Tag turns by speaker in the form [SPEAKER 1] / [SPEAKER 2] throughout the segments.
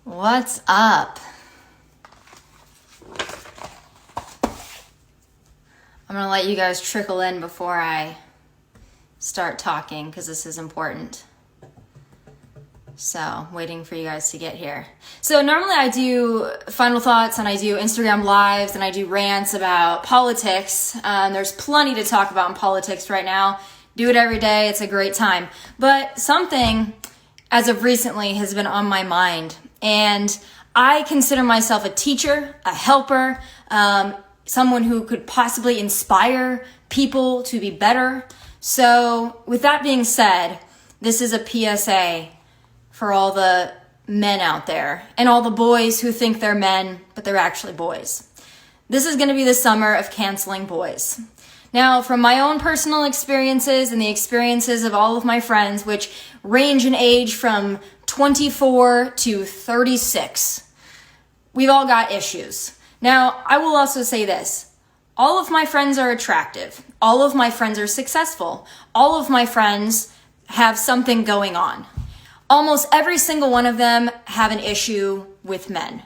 [SPEAKER 1] What's up? I'm gonna let you guys trickle in before I start talking because this is important. So, waiting for you guys to get here. So normally I do final thoughts and I do Instagram lives and I do rants about politics. There's plenty to talk about in politics right now. Do it every day. It's a great time. But something as of recently has been on my mind, and I consider myself a teacher, a helper, someone who could possibly inspire people to be better. So with that being said, this is a PSA for all the men out there and all the boys who think they're men, but they're actually boys. This is going to be the summer of canceling boys. Now, from my own personal experiences and the experiences of all of my friends, which range in age from 24 to 36, we've all got issues. Now, I will also say this. All of my friends are attractive. All of my friends are successful. All of my friends have something going on. Almost every single one of them have an issue with men.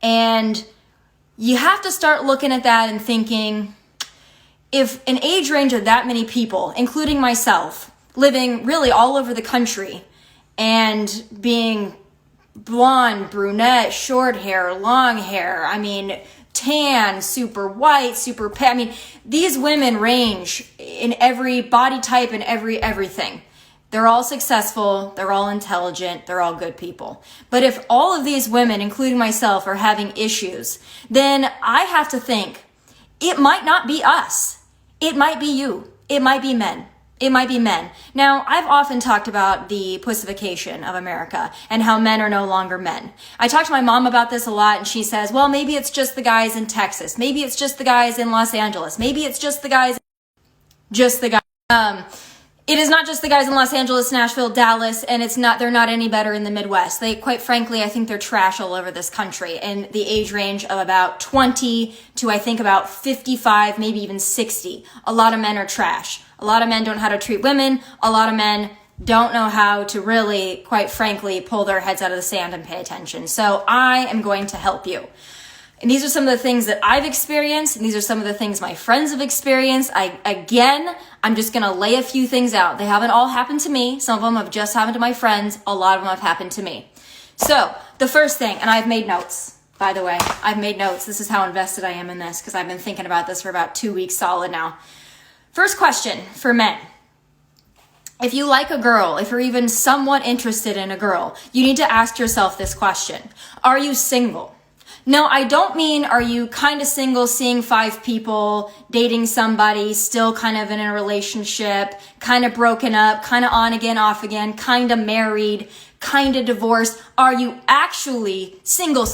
[SPEAKER 1] And you have to start looking at that and thinking, if an age range of that many people, including myself, living really all over the country and being blonde, brunette, short hair, long hair, tan, super white, super pale, these women range in every body type and everything. They're all successful, they're all intelligent, they're all good people. But if all of these women, including myself, are having issues, then I have to think, it might not be us. It might be you. It might be men. It might be men. Now, I've often talked about the pussification of America and how men are no longer men. I talk to my mom about this a lot, and she says, well, maybe it's just the guys in Texas. Maybe it's just the guys in Los Angeles. Maybe it's just the guys. It is not just the guys in Los Angeles, Nashville, Dallas, and they're not any better in the Midwest. Quite frankly, I think they're trash all over this country in the age range of about 20 to I think about 55, maybe even 60. A lot of men are trash. A lot of men don't know how to treat women. A lot of men don't know how to really, quite frankly, pull their heads out of the sand and pay attention. So I am going to help you. And these are some of the things that I've experienced, and these are some of the things my friends have experienced. I'm just going to lay a few things out. They haven't all happened to me. Some of them have just happened to my friends. A lot of them have happened to me. So the first thing, and I've made notes, by the way. I've made notes. This is how invested I am in this, because I've been thinking about this for about 2 weeks solid now. First question for men. If you like a girl, if you're even somewhat interested in a girl, you need to ask yourself this question. Are you single? No, I don't mean are you kind of single, seeing 5 people, dating somebody, still kind of in a relationship, kind of broken up, kind of on again, off again, kind of married, kind of divorced. Are you actually single?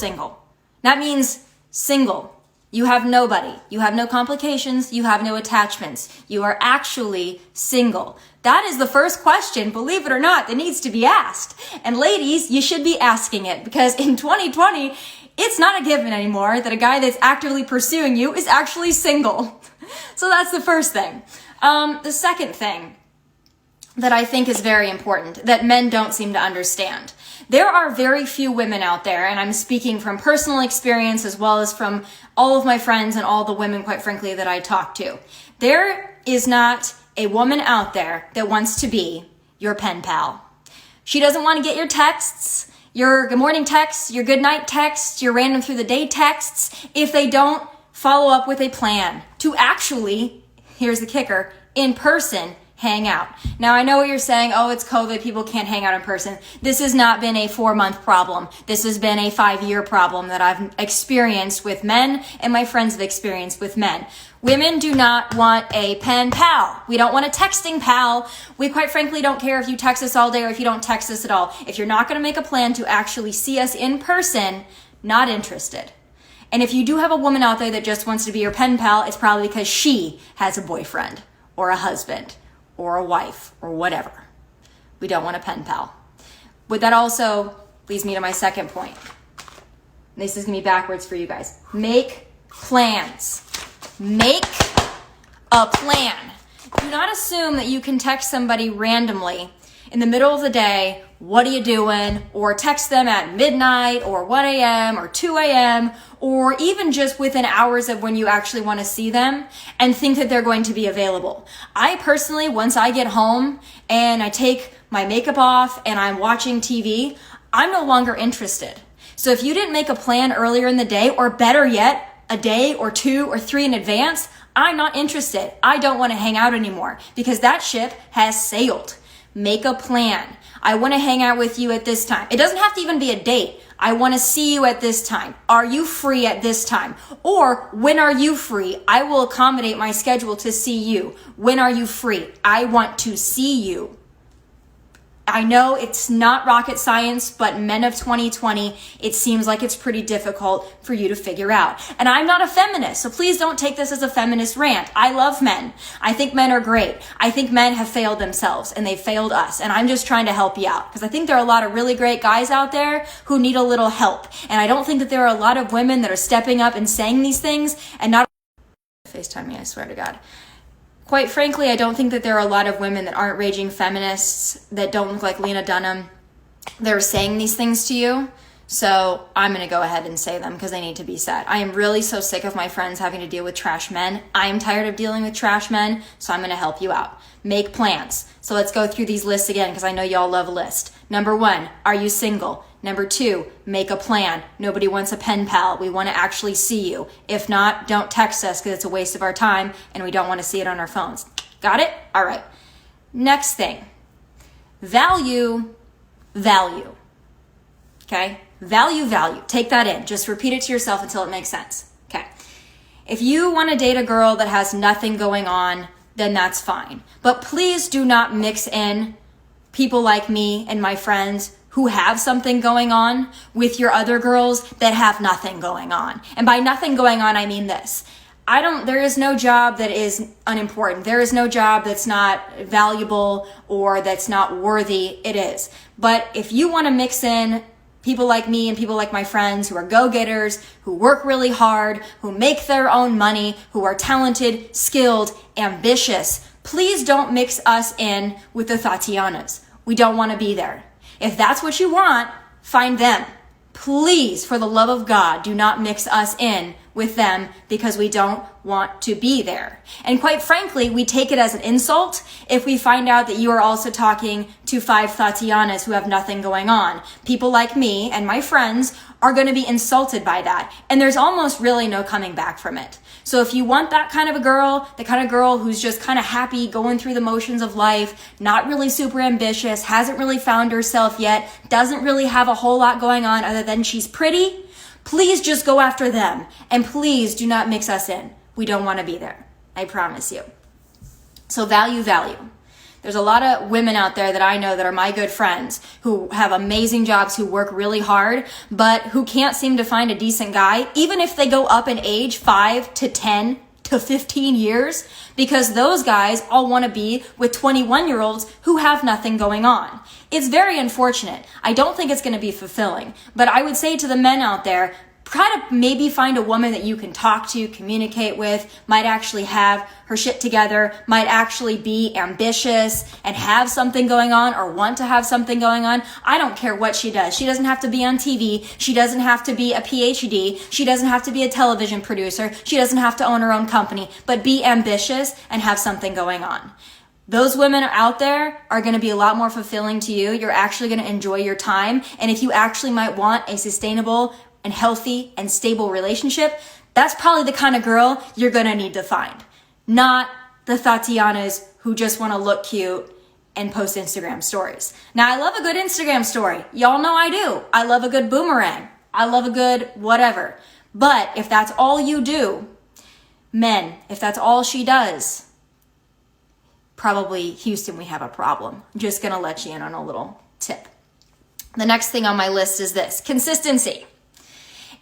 [SPEAKER 1] That means single. You have nobody. You have no complications. You have no attachments. You are actually single. That is the first question, believe it or not, that needs to be asked. And ladies, you should be asking it, because in 2020, it's not a given anymore that a guy that's actively pursuing you is actually single. So that's the first thing. The second thing that I think is very important that men don't seem to understand. There are very few women out there, and I'm speaking from personal experience as well as from all of my friends and all the women, quite frankly, that I talk to. There is not a woman out there that wants to be your pen pal. She doesn't want to get your texts, your good morning texts, your good night texts, your random through the day texts, if they don't follow up with a plan to actually, here's the kicker, in person, hang out. Now, I know what you're saying. Oh, it's COVID. People can't hang out in person. This has not been a 4-month problem. This has been a 5-year problem that I've experienced with men, and my friends have experienced with men. Women do not want a pen pal. We don't want a texting pal. We quite frankly don't care if you text us all day or if you don't text us at all. If you're not going to make a plan to actually see us in person, not interested. And if you do have a woman out there that just wants to be your pen pal, it's probably because she has a boyfriend or a husband or a wife or whatever. We don't want a pen pal. But that also leads me to my second point. This is going to be backwards for you guys. Make plans. Make a plan. Do not assume that you can text somebody randomly in the middle of the day what are you doing? Or text them at midnight or 1 a.m. or 2 a.m. or even just within hours of when you actually want to see them and think that they're going to be available. I personally, once I get home and I take my makeup off and I'm watching TV, I'm no longer interested. So if you didn't make a plan earlier in the day, or better yet, a day or 2 or 3 in advance, I'm not interested. I don't want to hang out anymore because that ship has sailed. Make a plan. I want to hang out with you at this time. It doesn't have to even be a date. I want to see you at this time. Are you free at this time? Or when are you free? I will accommodate my schedule to see you. When are you free? I want to see you. I know it's not rocket science, but men of 2020, it seems like it's pretty difficult for you to figure out. And I'm not a feminist, so please don't take this as a feminist rant. I love men. I think men are great. I think men have failed themselves and they've failed us. And I'm just trying to help you out because I think there are a lot of really great guys out there who need a little help. And I don't think that there are a lot of women that are stepping up and saying these things and not FaceTime me, I swear to God. Quite frankly, I don't think that there are a lot of women that aren't raging feminists that don't look like Lena Dunham. They're saying these things to you. So I'm going to go ahead and say them because they need to be said. I am really so sick of my friends having to deal with trash men. I am tired of dealing with trash men, so I'm going to help you out. Make plans. So let's go through these lists again because I know y'all love a list. Number 1, are you single? Number 2, make a plan. Nobody wants a pen pal. We want to actually see you. If not, don't text us because it's a waste of our time and we don't want to see it on our phones. Got it? All right. Next thing. Value. Okay? Value. Take that in. Just repeat it to yourself until it makes sense. Okay. If you want to date a girl that has nothing going on, then that's fine. But please do not mix in people like me and my friends who have something going on with your other girls that have nothing going on. And by nothing going on, I mean this. There is no job that is unimportant. There is no job that's not valuable or that's not worthy. It is. But if you want to mix in people like me and people like my friends who are go-getters, who work really hard, who make their own money, who are talented, skilled, ambitious, please don't mix us in with the Tatianas. We don't want to be there. If that's what you want, find them. Please, for the love of God, do not mix us in with them because we don't want to be there. And quite frankly, we take it as an insult if we find out that you are also talking to 5 Tatianas who have nothing going on. People like me and my friends are going to be insulted by that. And there's almost really no coming back from it. So if you want that kind of a girl, the kind of girl who's just kind of happy going through the motions of life, not really super ambitious, hasn't really found herself yet, doesn't really have a whole lot going on other than she's pretty, please just go after them. And please do not mix us in. We don't want to be there. I promise you. So value. There's a lot of women out there that I know that are my good friends who have amazing jobs, who work really hard, but who can't seem to find a decent guy, even if they go up in age 5 to 10 to 15 years, because those guys all want to be with 21-year-olds who have nothing going on. It's very unfortunate. I don't think it's going to be fulfilling, but I would say to the men out there, try to maybe find a woman that you can talk to, communicate with, might actually have her shit together, might actually be ambitious and have something going on or want to have something going on. I don't care what she does. She doesn't have to be on TV. She doesn't have to be a PhD. She doesn't have to be a television producer. She doesn't have to own her own company, but be ambitious and have something going on. Those women out there are going to be a lot more fulfilling to you. You're actually going to enjoy your time. And if you actually might want a sustainable and healthy and stable relationship, that's probably the kind of girl you're going to need to find. Not the Tatianas who just want to look cute and post Instagram stories. Now, I love a good Instagram story. Y'all know I do. I love a good boomerang. I love a good whatever. But if that's all you do, men, if that's all she does, probably Houston, we have a problem. I'm just going to let you in on a little tip. The next thing on my list is this: consistency.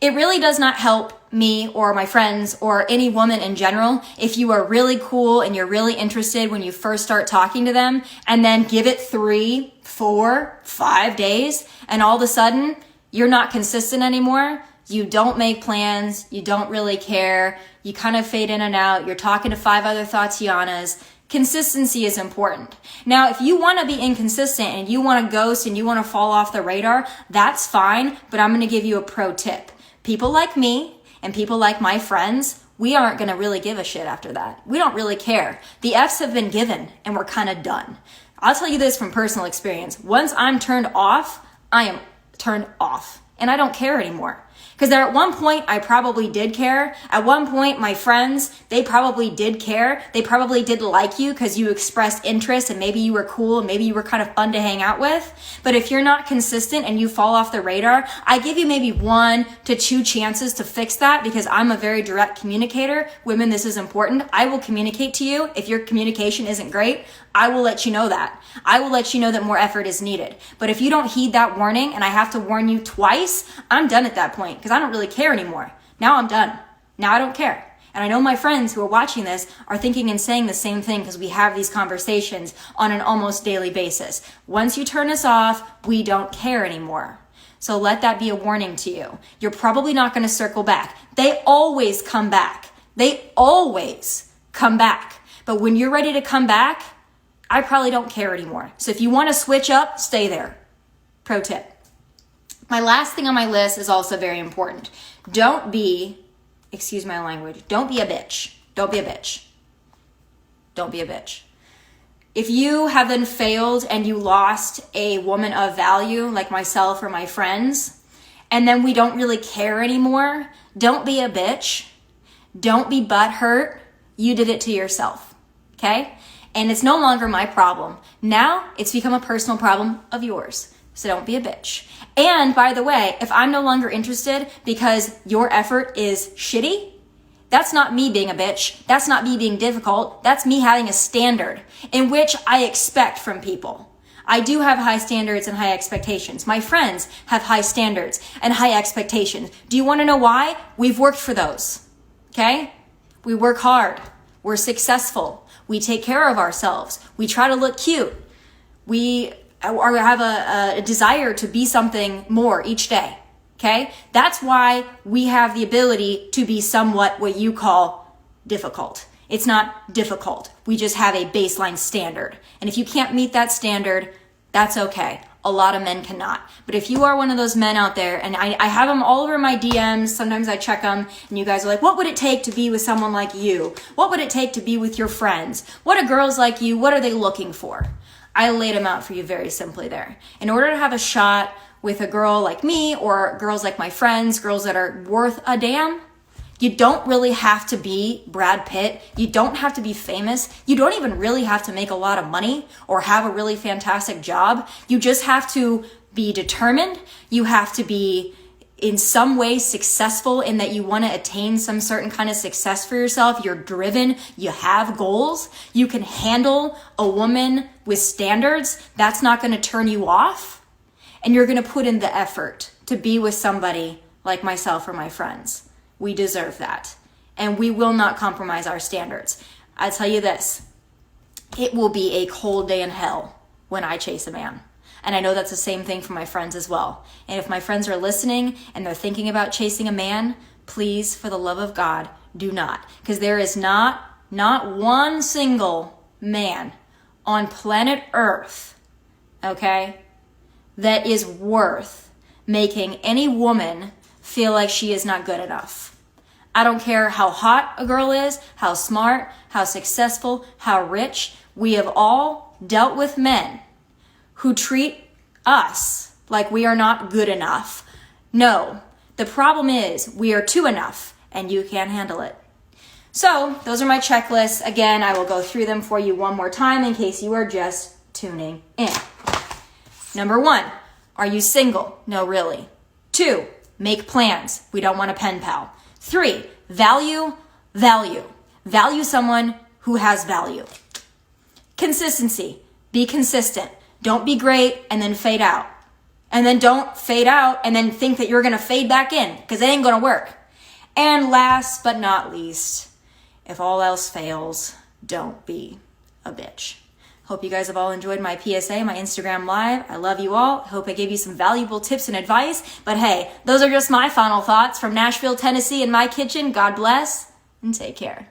[SPEAKER 1] It really does not help me or my friends or any woman in general if you are really cool and you're really interested when you first start talking to them and then give it 3, 4, 5 days and all of a sudden you're not consistent anymore. You don't make plans. You don't really care. You kind of fade in and out. You're talking to 5 other Tatianas. Consistency is important. Now, if you want to be inconsistent and you want to ghost and you want to fall off the radar, that's fine, but I'm going to give you a pro tip. People like me and people like my friends, we aren't going to really give a shit after that. We don't really care. The F's have been given and we're kind of done. I'll tell you this from personal experience. Once I'm turned off, I am turned off and I don't care anymore. Because at one point, I probably did care. At one point, my friends, they probably did care. They probably did like you because you expressed interest and maybe you were cool and maybe you were kind of fun to hang out with. But if you're not consistent and you fall off the radar, I give you maybe 1 to 2 chances to fix that because I'm a very direct communicator. Women, this is important. I will communicate to you. If your communication isn't great, I will let you know that. I will let you know that more effort is needed. But if you don't heed that warning and I have to warn you twice, I'm done at that point because I don't really care anymore. Now I'm done. Now I don't care. And I know my friends who are watching this are thinking and saying the same thing because we have these conversations on an almost daily basis. Once you turn us off, we don't care anymore. So let that be a warning to you. You're probably not going to circle back. They always come back. They always come back. But when you're ready to come back, I probably don't care anymore. So if you want to switch up, stay there. Pro tip. My last thing on my list is also very important. Don't be, excuse my language, don't be a bitch. Don't be a bitch. Don't be a bitch. If you have then failed and you lost a woman of value like myself or my friends, and then we don't really care anymore, don't be a bitch. Don't be butthurt. You did it to yourself. Okay? And it's no longer my problem. Now it's become a personal problem of yours. So don't be a bitch. And by the way, if I'm no longer interested because your effort is shitty, that's not me being a bitch. That's not me being difficult. That's me having a standard in which I expect from people. I do have high standards and high expectations. My friends have high standards and high expectations. Do you want to know why? We've worked for those. Okay? We work hard. We're successful. We take care of ourselves. We try to look cute. We have a desire to be something more each day. Okay? That's why we have the ability to be somewhat what you call difficult. It's not difficult. We just have a baseline standard. And if you can't meet that standard, that's okay. A lot of men cannot. But if you are one of those men out there, and I have them all over my DMs, sometimes I check them, and you guys are like, what would it take to be with someone like you? What would it take to be with your friends? What are girls like you? What are they looking for? I laid them out for you very simply there. In order to have a shot with a girl like me or girls like my friends, girls that are worth a damn, you don't really have to be Brad Pitt. You don't have to be famous. You don't even really have to make a lot of money or have a really fantastic job. You just have to be determined. You have to be in some way successful in that you want to attain some certain kind of success for yourself. You're driven. You have goals. You can handle a woman with standards. That's not going to turn you off. And you're going to put in the effort to be with somebody like myself or my friends. We deserve that. And we will not compromise our standards. I tell you this, it will be a cold day in hell when I chase a man. And I know that's the same thing for my friends as well. And if my friends are listening and they're thinking about chasing a man, please, for the love of God, do not. Because there is not one single man on planet Earth, okay, that is worth making any woman feel like she is not good enough. I don't care how hot a girl is, how smart, how successful, how rich. We have all dealt with men who treat us like we are not good enough. No, the problem is we are too enough and you can't handle it. So those are my checklists. Again, I will go through them for you one more time in case you are just tuning in. Number 1, are you single? No, really. 2, make plans. We don't want a pen pal. 3, value. Value someone who has value. Consistency. Be consistent. Don't be great and then fade out. And then don't fade out and then think that you're going to fade back in because it ain't going to work. And last but not least, if all else fails, don't be a bitch. Hope you guys have all enjoyed my PSA, my Instagram Live. I love you all. Hope I gave you some valuable tips and advice. But hey, those are just my final thoughts from Nashville, Tennessee in my kitchen. God bless and take care.